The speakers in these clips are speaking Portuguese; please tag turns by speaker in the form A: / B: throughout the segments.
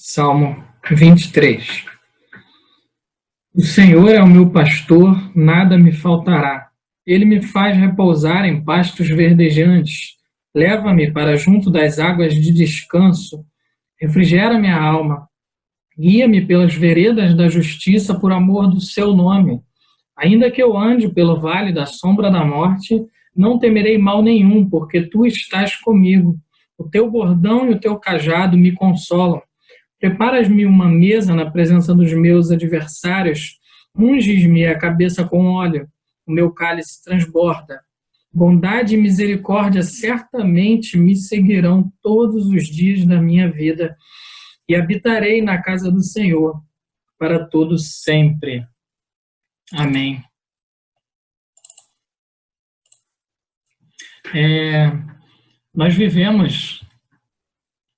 A: Salmo 23. O Senhor é o meu pastor, nada me faltará. Ele me faz repousar em pastos verdejantes. Leva-me para junto das águas de descanso. Refrigera minha alma. Guia-me pelas veredas da justiça por amor do seu nome. Ainda que eu ande pelo vale da sombra da morte, não temerei mal nenhum, porque tu estás comigo. O teu bordão e o teu cajado me consolam. Preparas-me uma mesa na presença dos meus adversários, unges-me a cabeça com óleo, o meu cálice transborda. Bondade e misericórdia certamente me seguirão todos os dias da minha vida, e habitarei na casa do Senhor para todo sempre. Amém.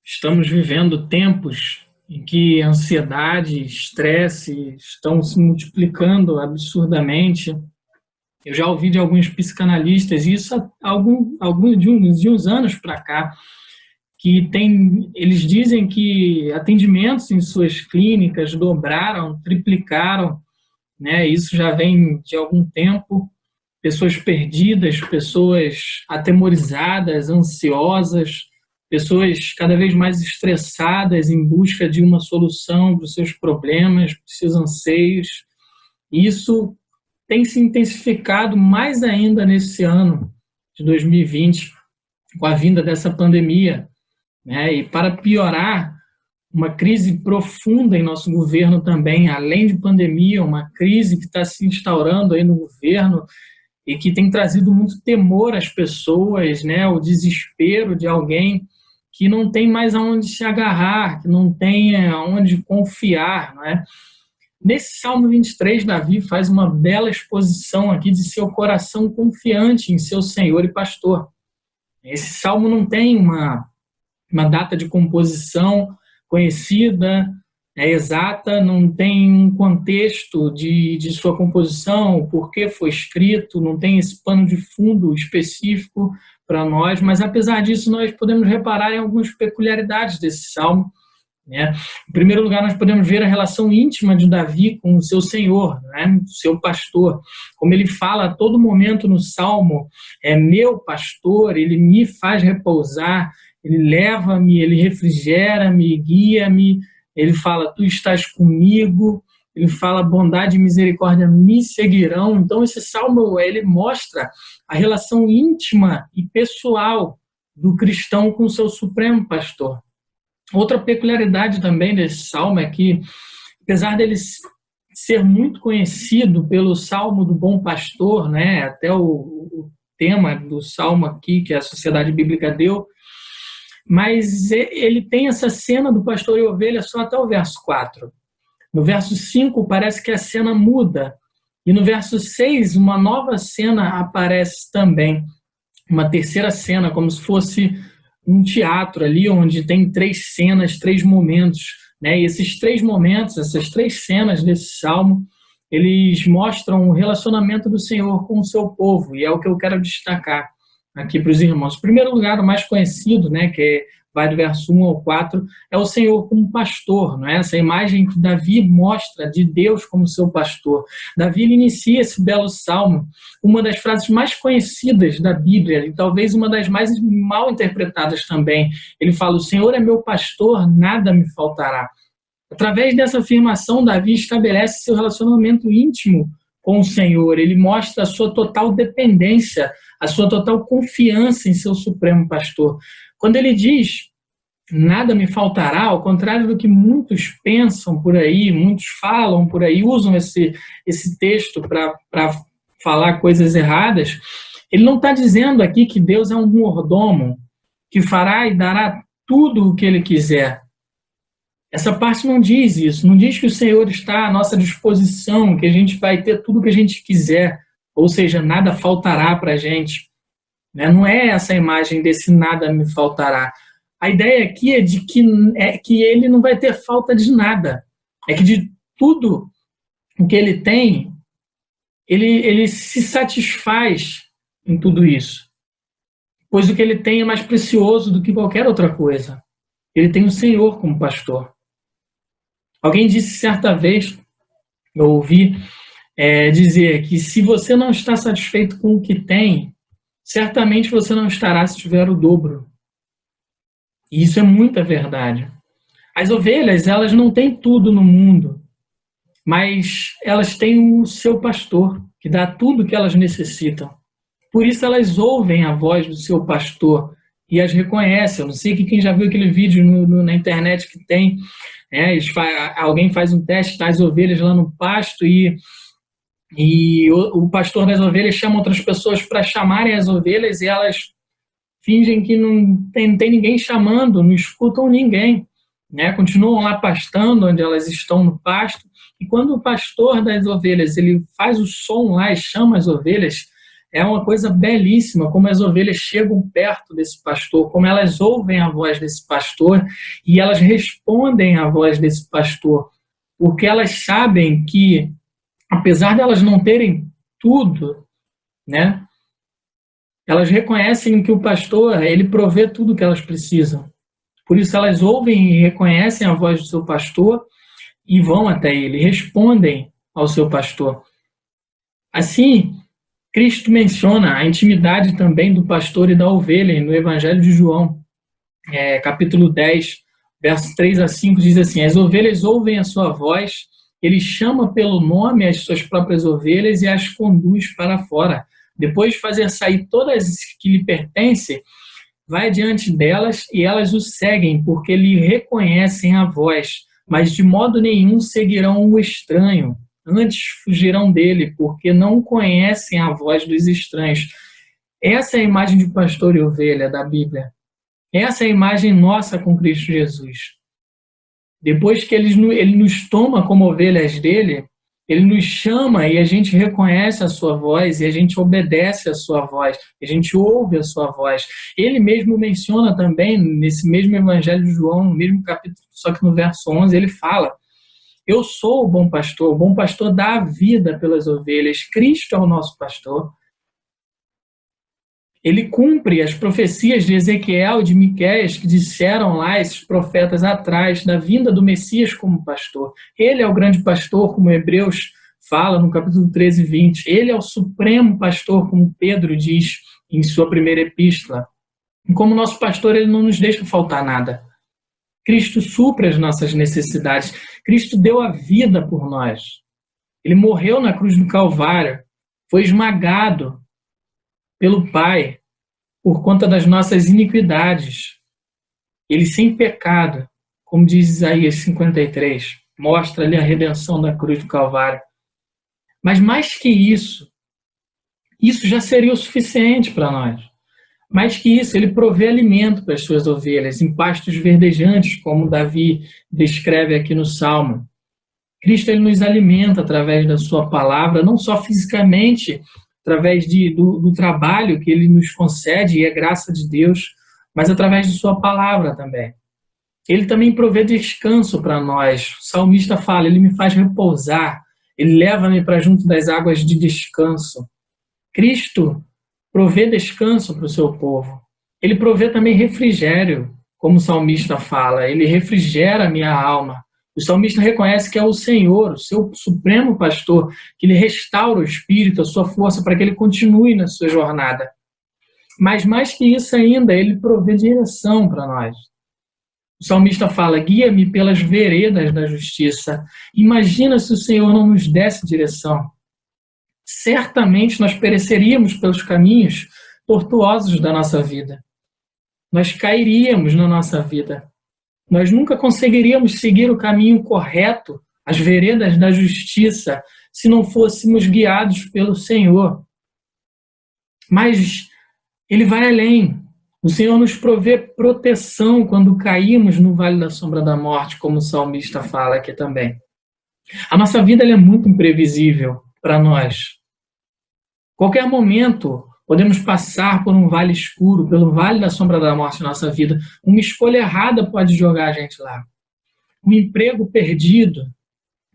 A: Estamos vivendo tempos em que ansiedade e estresse estão se multiplicando absurdamente. Eu já ouvi de alguns psicanalistas, isso há de uns anos para cá, que eles dizem que atendimentos em suas clínicas dobraram, triplicaram, né? Isso já vem de algum tempo. Pessoas perdidas, pessoas atemorizadas, ansiosas, pessoas cada vez mais estressadas em busca de uma solução para os seus problemas, para os seus anseios. E isso tem se intensificado mais ainda nesse ano de 2020, com a vinda dessa pandemia, né? E para piorar, uma crise profunda em nosso governo também, além de pandemia, uma crise que está se instaurando aí no governo e que tem trazido muito temor às pessoas, né? O desespero de alguém que não tem mais aonde se agarrar, que não tem aonde confiar, não é? Nesse Salmo 23, Davi faz uma bela exposição aqui de seu coração confiante em seu Senhor e pastor. Esse salmo não tem uma data de composição conhecida, exata, não tem um contexto de sua composição, por que foi escrito, não tem esse pano de fundo específico para nós, mas apesar disso nós podemos reparar em algumas peculiaridades desse salmo, né? Em primeiro lugar, nós podemos ver a relação íntima de Davi com o seu Senhor, né? O seu pastor, como ele fala a todo momento no salmo, é meu pastor, ele me faz repousar, ele leva-me, ele refrigera-me, guia-me, ele fala, tu estás comigo, ele fala, bondade e misericórdia me seguirão. Então, esse salmo, ele mostra a relação íntima e pessoal do cristão com o seu supremo pastor. Outra peculiaridade também desse salmo é que, apesar dele ser muito conhecido pelo Salmo do Bom Pastor, né, até o tema do salmo aqui, que a Sociedade Bíblica deu, mas ele tem essa cena do pastor e ovelha só até o verso 4. No verso 5 parece que a cena muda, e no verso 6 uma nova cena aparece também, uma terceira cena, como se fosse um teatro ali, onde tem 3 cenas, 3 momentos, né? E esses 3 momentos, essas 3 cenas desse salmo, eles mostram o relacionamento do Senhor com o seu povo, e é o que eu quero destacar aqui para os irmãos. Em primeiro lugar, o mais conhecido, né, que vai do verso 1 ao 4, é o Senhor como pastor, não é? Essa imagem que Davi mostra de Deus como seu pastor. Davi inicia esse belo salmo, uma das frases mais conhecidas da Bíblia, e talvez uma das mais mal interpretadas também. Ele fala, o Senhor é meu pastor, nada me faltará. Através dessa afirmação, Davi estabelece seu relacionamento íntimo com o Senhor, ele mostra a sua total dependência, a sua total confiança em seu supremo pastor. Quando ele diz, nada me faltará, ao contrário do que muitos pensam por aí, muitos falam por aí, usam esse texto para falar coisas erradas, ele não está dizendo aqui que Deus é um mordomo, que fará e dará tudo o que ele quiser. Essa parte não diz isso, não diz que o Senhor está à nossa disposição, que a gente vai ter tudo o que a gente quiser, ou seja, nada faltará para a gente. Não é essa a imagem desse nada me faltará. A ideia aqui é de que ele não vai ter falta de nada. É que de tudo o que ele tem, ele se satisfaz em tudo isso. Pois o que ele tem é mais precioso do que qualquer outra coisa. Ele tem o Senhor como pastor. Alguém disse certa vez, eu ouvi dizer que se você não está satisfeito com o que tem, certamente você não estará se tiver o dobro. E isso é muita verdade. As ovelhas, elas não têm tudo no mundo, mas elas têm o seu pastor, que dá tudo o que elas necessitam. Por isso elas ouvem a voz do seu pastor e as reconhecem. Eu não sei que quem já viu aquele vídeo na internet que tem, alguém faz um teste das ovelhas lá no pasto e o pastor das ovelhas chama outras pessoas para chamarem as ovelhas e elas fingem que não tem ninguém chamando, não escutam ninguém, né? Continuam lá pastando onde elas estão no pasto. E quando o pastor das ovelhas ele faz o som lá e chama as ovelhas, é uma coisa belíssima, como as ovelhas chegam perto desse pastor, como elas ouvem a voz desse pastor e elas respondem à voz desse pastor, porque elas sabem que, apesar de elas não terem tudo, né? Elas reconhecem que o pastor, ele provê tudo que elas precisam. Por isso elas ouvem e reconhecem a voz do seu pastor e vão até ele, respondem ao seu pastor. Assim, Cristo menciona a intimidade também do pastor e da ovelha no Evangelho de João, capítulo 10, versos 3 a 5, diz assim: as ovelhas ouvem a sua voz, ele chama pelo nome as suas próprias ovelhas e as conduz para fora. Depois de fazer sair todas que lhe pertencem, vai diante delas e elas o seguem, porque lhe reconhecem a voz, mas de modo nenhum seguirão o estranho. Antes fugirão dele, porque não conhecem a voz dos estranhos. Essa é a imagem de pastor e ovelha da Bíblia. Essa é a imagem nossa com Cristo Jesus. Depois que ele nos toma como ovelhas dele, ele nos chama e a gente reconhece a sua voz e a gente obedece a sua voz, a gente ouve a sua voz. Ele mesmo menciona também, nesse mesmo Evangelho de João, no mesmo capítulo, só que no verso 11, ele fala: eu sou o bom pastor dá a vida pelas ovelhas, Cristo é o nosso pastor. Ele cumpre as profecias de Ezequiel, de Miqueias, que disseram lá esses profetas atrás da vinda do Messias como pastor. Ele é o grande pastor, como Hebreus fala no capítulo 13 e 20. Ele é o supremo pastor, como Pedro diz em sua primeira epístola. E como nosso pastor, ele não nos deixa faltar nada. Cristo supre as nossas necessidades. Cristo deu a vida por nós. Ele morreu na cruz do Calvário, foi esmagado pelo Pai por conta das nossas iniquidades. Ele sem pecado, como diz Isaías 53, mostra ali a redenção da cruz do Calvário. Mas mais que isso já seria o suficiente para nós. Mais que isso, ele provê alimento para as suas ovelhas, em pastos verdejantes, como Davi descreve aqui no Salmo. Cristo ele nos alimenta através da sua palavra, não só fisicamente, através do trabalho que ele nos concede, e é graça de Deus, mas através de sua palavra também. Ele também provê descanso para nós. O salmista fala: ele me faz repousar, ele leva-me para junto das águas de descanso. Cristo provê descanso para o seu povo. Ele provê também refrigério, como o salmista fala, ele refrigera a minha alma. O salmista reconhece que é o Senhor, o seu supremo pastor, que lhe restaura o espírito, a sua força, para que ele continue na sua jornada. Mas mais que isso ainda, ele provê direção para nós. O salmista fala: guia-me pelas veredas da justiça. Imagina se o Senhor não nos desse direção. Certamente nós pereceríamos pelos caminhos tortuosos da nossa vida. Nós cairíamos na nossa vida. Nós nunca conseguiríamos seguir o caminho correto, as veredas da justiça, se não fôssemos guiados pelo Senhor. Mas ele vai além. O Senhor nos provê proteção quando caímos no vale da sombra da morte, como o salmista fala aqui também. A nossa vida é muito imprevisível para nós. Qualquer momento podemos passar por um vale escuro, pelo vale da sombra da morte na nossa vida. Uma escolha errada pode jogar a gente lá. Um emprego perdido,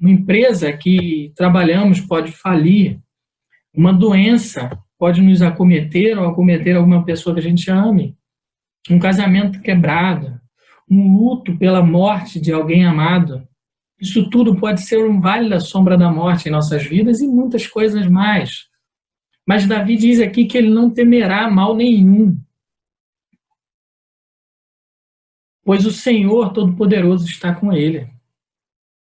A: uma empresa que trabalhamos pode falir, uma doença pode nos acometer ou acometer alguma pessoa que a gente ame, um casamento quebrado, um luto pela morte de alguém amado, Isso tudo pode ser um vale da sombra da morte em nossas vidas e muitas coisas mais. Mas Davi diz aqui que ele não temerá mal nenhum, pois o Senhor Todo-Poderoso está com ele.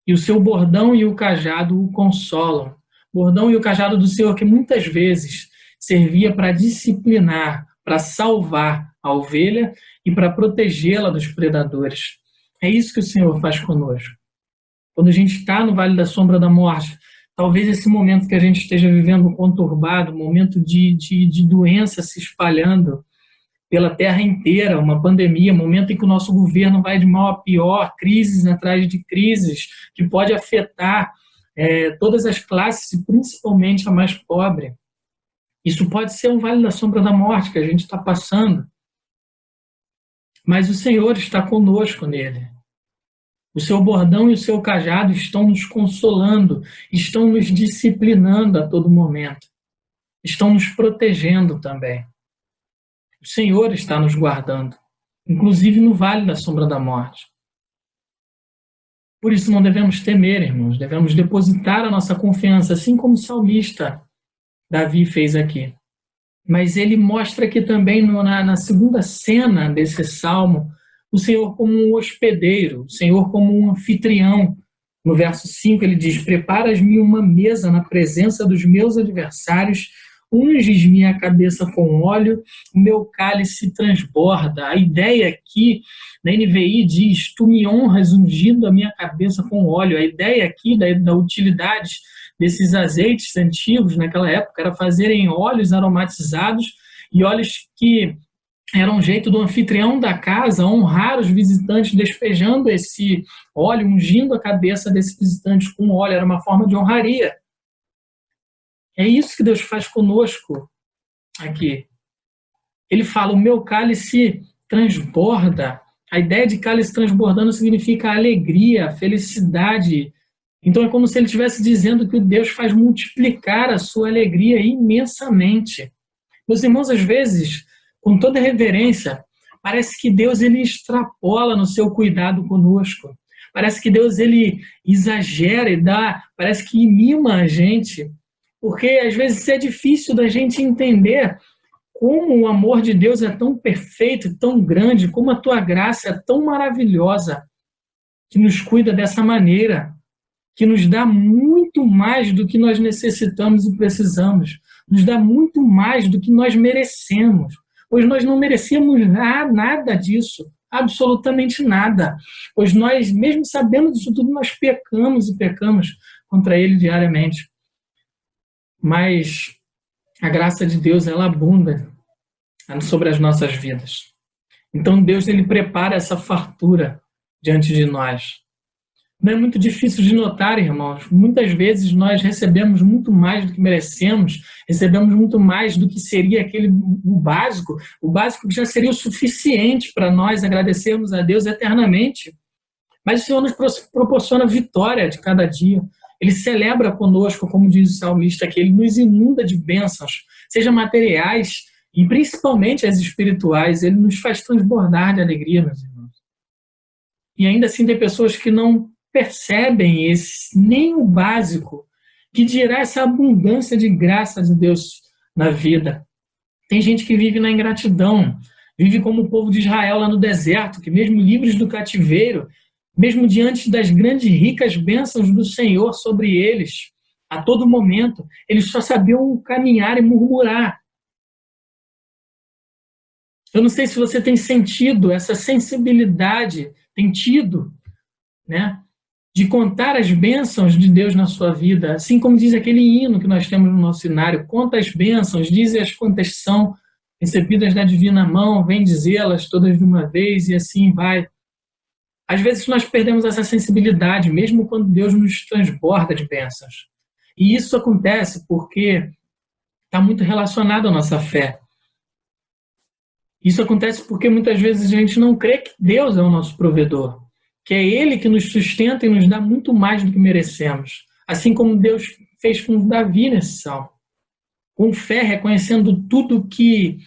A: E o seu bordão e o cajado o consolam. Bordão e o cajado do Senhor que muitas vezes servia para disciplinar, para salvar a ovelha e para protegê-la dos predadores. É isso que o Senhor faz conosco. Quando a gente está no vale da sombra da morte, talvez esse momento que a gente esteja vivendo conturbado, momento de doença se espalhando pela terra inteira, uma pandemia, momento em que o nosso governo vai de mal a pior, crises atrás de crises, que pode afetar todas as classes e principalmente a mais pobre. Isso pode ser um vale da sombra da morte que a gente está passando. Mas o Senhor está conosco nele. O seu bordão e o seu cajado estão nos consolando, estão nos disciplinando a todo momento, estão nos protegendo também. O Senhor está nos guardando, inclusive no vale da sombra da morte. Por isso não devemos temer, irmãos, devemos depositar a nossa confiança, assim como o salmista Davi fez aqui. Mas ele mostra aqui também na segunda cena desse salmo, o Senhor como um hospedeiro, o Senhor como um anfitrião. No verso 5 ele diz: preparas-me uma mesa na presença dos meus adversários, unges-me a cabeça com óleo, o meu cálice transborda. A ideia aqui, na NVI diz: tu me honras ungindo a minha cabeça com óleo. A ideia aqui da utilidade desses azeites antigos naquela época era fazerem óleos aromatizados e óleos que era um jeito do anfitrião da casa honrar os visitantes despejando esse óleo, ungindo a cabeça desses visitantes com óleo. Era uma forma de honraria. É isso que Deus faz conosco aqui. Ele fala: o meu cálice transborda. A ideia de cálice transbordando significa alegria, felicidade. Então é como se ele estivesse dizendo que Deus faz multiplicar a sua alegria imensamente. Meus irmãos, às vezes, com toda reverência, parece que Deus ele extrapola no seu cuidado conosco. Parece que Deus ele exagera e parece que mima a gente. Porque às vezes é difícil da gente entender como o amor de Deus é tão perfeito, tão grande, como a tua graça é tão maravilhosa, que nos cuida dessa maneira, que nos dá muito mais do que nós necessitamos e precisamos, nos dá muito mais do que nós merecemos, pois nós não merecemos nada disso, absolutamente nada, pois nós, mesmo sabendo disso tudo, nós pecamos e pecamos contra Ele diariamente. Mas a graça de Deus, ela abunda sobre as nossas vidas. Então Deus ele prepara essa fartura diante de nós. Não é muito difícil de notar, irmãos. Muitas vezes nós recebemos muito mais do que merecemos, recebemos muito mais do que seria o básico que já seria o suficiente para nós agradecermos a Deus eternamente. Mas o Senhor nos proporciona vitória de cada dia. Ele celebra conosco, como diz o salmista, que ele nos inunda de bênçãos, seja materiais e principalmente as espirituais. Ele nos faz transbordar de alegria, meus irmãos. E ainda assim tem pessoas que não percebem nem o básico, que dirá essa abundância de graça de Deus na vida. Tem gente que vive na ingratidão, vive como o povo de Israel lá no deserto, que mesmo livres do cativeiro, mesmo diante das grandes e ricas bênçãos do Senhor sobre eles, a todo momento, eles só sabiam caminhar e murmurar. Eu não sei se você tem sentido essa sensibilidade, tem tido, né, de contar as bênçãos de Deus na sua vida, assim como diz aquele hino que nós temos no nosso cenário: conta as bênçãos, dize-as quantas são, recebidas da divina mão, vem dizê-las todas de uma vez, e assim vai. Às vezes nós perdemos essa sensibilidade, mesmo quando Deus nos transborda de bênçãos. E isso acontece porque está muito relacionado à nossa fé. Isso acontece porque muitas vezes a gente não crê que Deus é o nosso provedor, que é Ele que nos sustenta e nos dá muito mais do que merecemos. Assim como Deus fez com Davi nesse salmo. Com fé, reconhecendo tudo que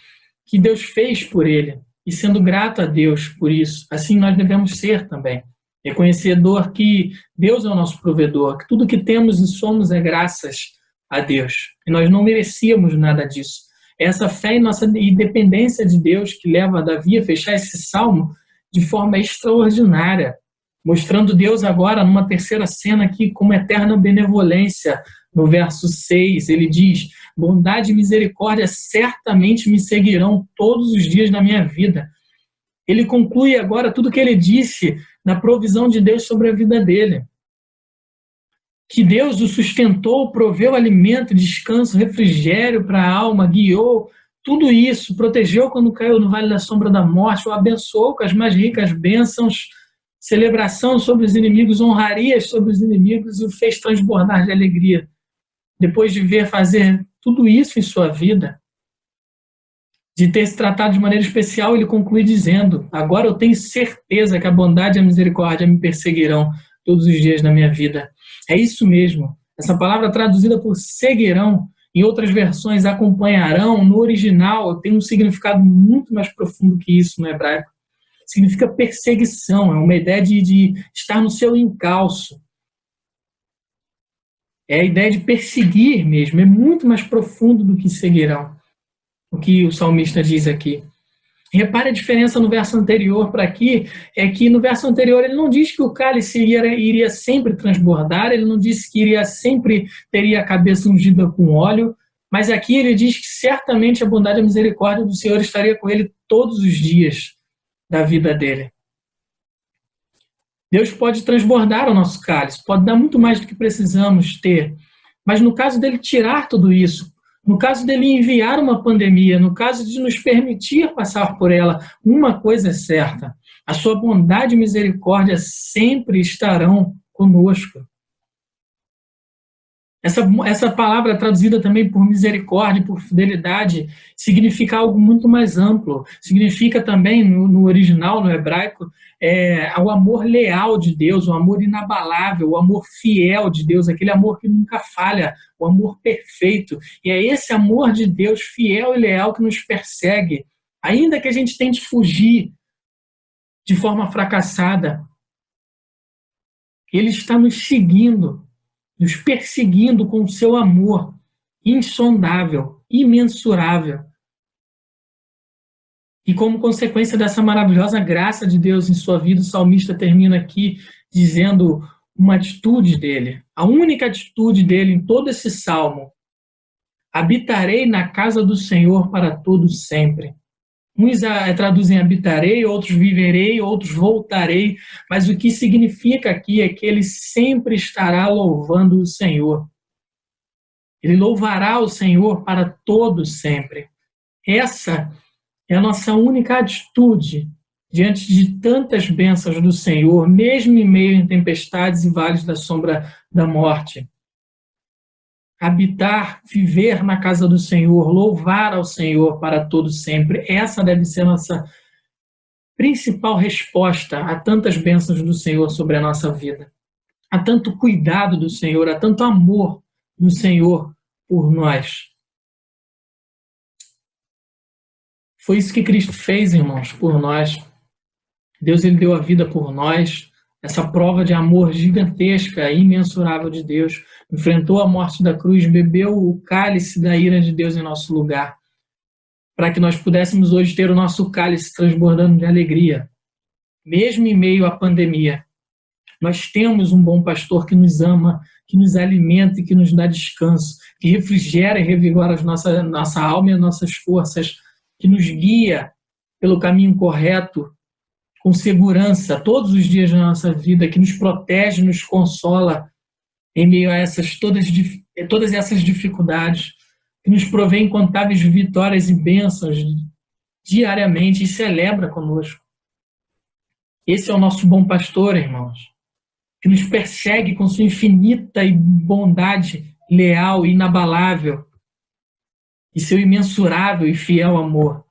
A: Deus fez por ele e sendo grato a Deus por isso. Assim nós devemos ser também. reconhecedor que Deus é o nosso provedor, que tudo que temos e somos é graças a Deus. E nós não merecíamos nada disso. É essa fé em nossa independência de Deus que leva Davi a fechar esse salmo de forma extraordinária, mostrando Deus agora numa terceira cena aqui como eterna benevolência. No verso 6, ele diz: bondade e misericórdia certamente me seguirão todos os dias da minha vida. Ele conclui agora tudo o que ele disse na provisão de Deus sobre a vida dele. Que Deus o sustentou, proveu alimento, descanso, refrigério para a alma, guiou, tudo isso, protegeu quando caiu no vale da sombra da morte, o abençoou com as mais ricas bênçãos, celebração sobre os inimigos, honrarias sobre os inimigos e o fez transbordar de alegria. Depois de ver fazer tudo isso em sua vida, de ter se tratado de maneira especial, ele conclui dizendo: agora eu tenho certeza que a bondade e a misericórdia me perseguirão todos os dias da minha vida. É isso mesmo. Essa palavra traduzida por seguirão, em outras versões acompanharão, no original tem um significado muito mais profundo que isso no hebraico. Significa perseguição, é uma ideia de estar no seu encalço. É a ideia de perseguir mesmo, é muito mais profundo do que seguirão, o que o salmista diz aqui. Repare a diferença no verso anterior para aqui, é que no verso anterior ele não diz que o cálice iria sempre transbordar, ele não disse que teria a cabeça ungida com óleo, mas aqui ele diz que certamente a bondade e a misericórdia do Senhor estaria com ele todos os dias da vida dele. Deus pode transbordar o nosso cálice, pode dar muito mais do que precisamos ter, mas no caso dele tirar tudo isso, no caso dele enviar uma pandemia, no caso de nos permitir passar por ela, uma coisa é certa: a sua bondade e misericórdia sempre estarão conosco. Essa palavra traduzida também por misericórdia, por fidelidade, significa algo muito mais amplo. Significa também, no original, no hebraico, o amor leal de Deus, o amor inabalável, o amor fiel de Deus, aquele amor que nunca falha, o amor perfeito. E é esse amor de Deus fiel e leal que nos persegue. Ainda que a gente tente fugir de forma fracassada, Ele está nos seguindo, nos perseguindo com o seu amor insondável, imensurável. E como consequência dessa maravilhosa graça de Deus em sua vida, o salmista termina aqui dizendo uma atitude dele, a única atitude dele em todo esse salmo: habitarei na casa do Senhor para todo sempre. Uns traduzem habitarei, outros viverei, outros voltarei, mas o que significa aqui é que ele sempre estará louvando o Senhor. Ele louvará o Senhor para todo sempre. Essa é a nossa única atitude diante de tantas bênçãos do Senhor, mesmo em meio a tempestades e vales da sombra da morte. Habitar, viver na casa do Senhor, louvar ao Senhor para todo sempre. Essa deve ser a nossa principal resposta a tantas bênçãos do Senhor sobre a nossa vida. Há tanto cuidado do Senhor, há tanto amor do Senhor por nós. Foi isso que Cristo fez, irmãos, por nós. Deus, ele deu a vida por nós. Essa prova de amor gigantesca e imensurável de Deus, enfrentou a morte da cruz, bebeu o cálice da ira de Deus em nosso lugar, para que nós pudéssemos hoje ter o nosso cálice transbordando de alegria. Mesmo em meio à pandemia, nós temos um bom pastor que nos ama, que nos alimenta e que nos dá descanso, que refrigera e revigora nossa alma e as nossas forças, que nos guia pelo caminho correto, com segurança, todos os dias da nossa vida, que nos protege, nos consola em meio a todas essas dificuldades, que nos provê incontáveis vitórias e bênçãos diariamente e celebra conosco. Esse é o nosso bom pastor, irmãos, que nos persegue com sua infinita bondade leal e inabalável e seu imensurável e fiel amor.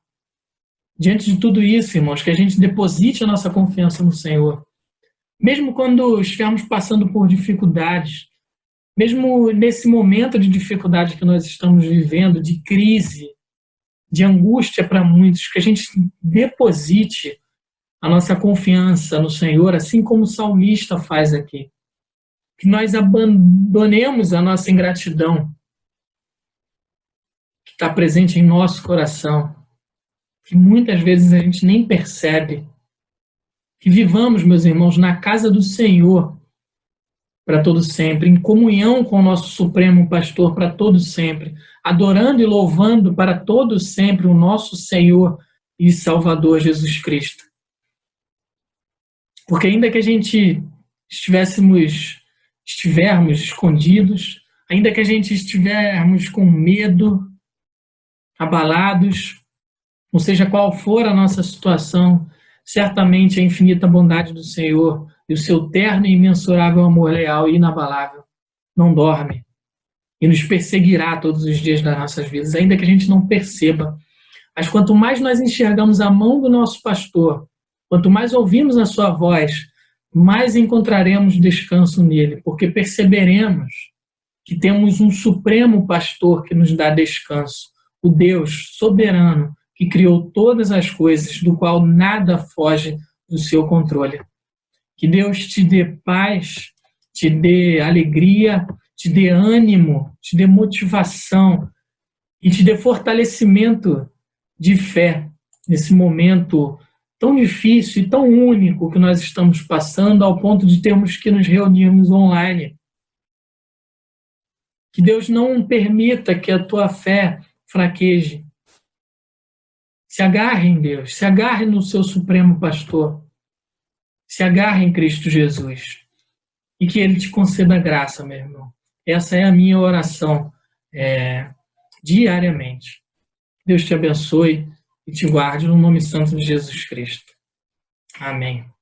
A: Diante de tudo isso, irmãos, que a gente deposite a nossa confiança no Senhor. Mesmo quando estivermos passando por dificuldades, mesmo nesse momento de dificuldade que nós estamos vivendo, de crise, de angústia para muitos, que a gente deposite a nossa confiança no Senhor, assim como o salmista faz aqui. Que nós abandonemos a nossa ingratidão, que está presente em nosso coração, que muitas vezes a gente nem percebe. Que vivamos, meus irmãos, na casa do Senhor para todo sempre, em comunhão com o nosso Supremo Pastor para todo sempre, adorando e louvando para todo sempre o nosso Senhor e Salvador Jesus Cristo. Porque ainda que a gente estivermos escondidos, ainda que a gente estivermos com medo, abalados, ou seja, qual for a nossa situação, certamente a infinita bondade do Senhor e o seu terno e imensurável amor leal e inabalável não dorme e nos perseguirá todos os dias das nossas vidas, ainda que a gente não perceba. Mas quanto mais nós enxergamos a mão do nosso pastor, quanto mais ouvimos a sua voz, mais encontraremos descanso nele, porque perceberemos que temos um supremo pastor que nos dá descanso, o Deus soberano que criou todas as coisas, do qual nada foge do seu controle. Que Deus te dê paz, te dê alegria, te dê ânimo, te dê motivação e te dê fortalecimento de fé nesse momento tão difícil e tão único que nós estamos passando, ao ponto de termos que nos reunirmos online. Que Deus não permita que a tua fé fraqueje. Se agarre em Deus, se agarre no seu Supremo Pastor, se agarre em Cristo Jesus e que Ele te conceda graça, meu irmão. Essa é a minha oração diariamente. Deus te abençoe e te guarde no nome santo de Jesus Cristo. Amém.